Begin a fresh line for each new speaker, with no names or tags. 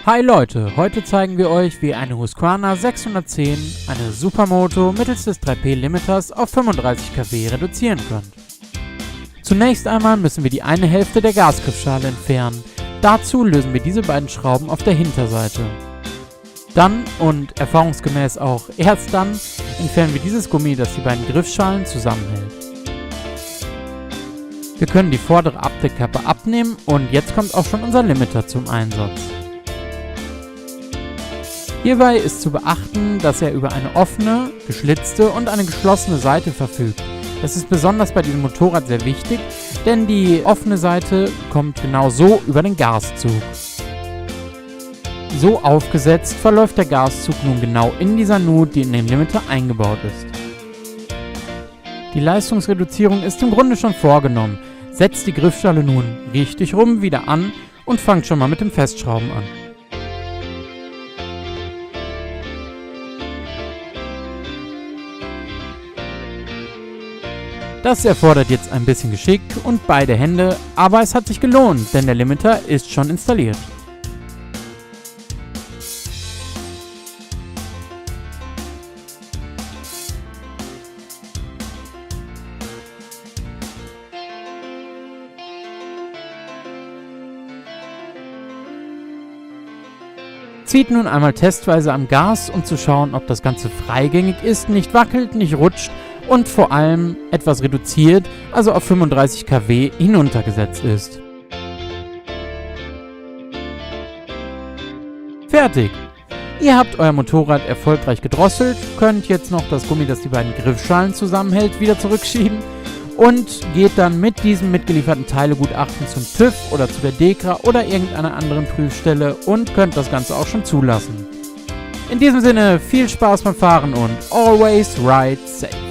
Hi Leute, heute zeigen wir euch, wie ihr eine Husqvarna 610, eine Supermoto mittels des 3P Limiters auf 35 kW reduzieren könnt. Zunächst einmal müssen wir die eine Hälfte der Gasgriffschale entfernen. Dazu lösen wir diese beiden Schrauben auf der Hinterseite. Dann, und erfahrungsgemäß auch erst dann, entfernen wir dieses Gummi, das die beiden Griffschalen zusammenhält. Wir können die vordere Abdeckkappe abnehmen und jetzt kommt auch schon unser Limiter zum Einsatz. Hierbei ist zu beachten, dass er über eine offene, geschlitzte und eine geschlossene Seite verfügt. Das ist besonders bei diesem Motorrad sehr wichtig, denn die offene Seite kommt genau so über den Gaszug. So aufgesetzt verläuft der Gaszug nun genau in dieser Nut, die in den Limiter eingebaut ist. Die Leistungsreduzierung ist im Grunde schon vorgenommen. Setzt die Griffschale nun richtig rum wieder an und fangt schon mal mit dem Festschrauben an. Das erfordert jetzt ein bisschen Geschick und beide Hände, aber es hat sich gelohnt, denn der Limiter ist schon installiert. Zieht nun einmal testweise am Gas, um zu schauen, ob das Ganze freigängig ist, nicht wackelt, nicht rutscht und vor allem etwas reduziert, also auf 35 kW hinuntergesetzt ist. Fertig! Ihr habt euer Motorrad erfolgreich gedrosselt, könnt jetzt noch das Gummi, das die beiden Griffschalen zusammenhält, wieder zurückschieben und geht dann mit diesem mitgelieferten Teilegutachten zum TÜV oder zu der DEKRA oder irgendeiner anderen Prüfstelle und könnt das Ganze auch schon zulassen. In diesem Sinne, viel Spaß beim Fahren und always ride safe!